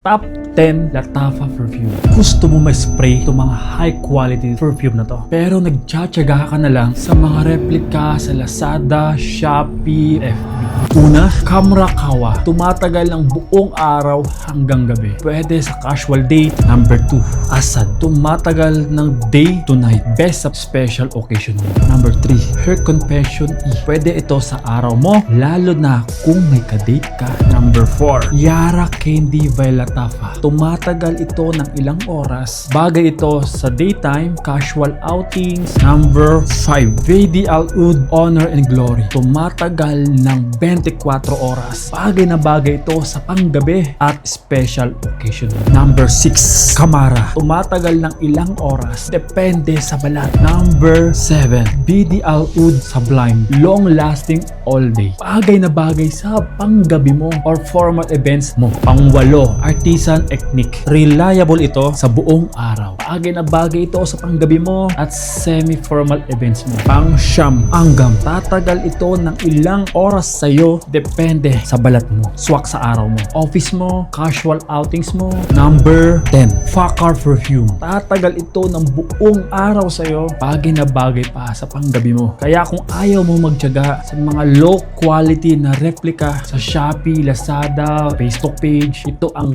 Top 10 Latafa perfume. Gusto mo may spray itong mga high quality perfume na to. Pero nagtsatsaga ka na lang sa mga replika sa Lazada, Shopee, FB. Una, Kamrakawa. Tumatagal ng buong araw hanggang gabi. Pwede sa casual date. Number 2, Asad. Tumatagal ng day to night. Best sa special occasion mo. Number 3, Her Confession E. Pwede ito sa araw mo, lalo na kung may kadate ka. Number 4, Yara Candy by Latafa. Tumatagal ito ng ilang oras. Bagay ito sa daytime, casual outings. Number 5, Vedi Al Oud Honor and Glory. Tumatagal ng 24 oras. Bagay na bagay ito sa panggabi at special occasion. Number 6, Kamara. Tumatagal ng ilang oras. Depende sa balat. Number 7, Vedi Al Oud Sublime. Long lasting all day. Bagay na bagay sa panggabi mo or formal events mo. Pang-8, Artisan Ethnic. Reliable ito sa buong araw. Bagay na bagay ito sa panggabi mo at semi-formal events mo. Pang-9, Anggam. Tatagal ito ng ilang oras sa'yo. Depende sa balat mo. Swak sa araw mo. Office mo, casual outings mo. Number 10, Fakar Perfume. Tatagal ito ng buong araw sa'yo. Bagay na bagay pa sa panggabi mo. Kaya kung ayaw mo magtiyaga sa mga low quality na replika sa Shopee, Lazada, Facebook page, ito ang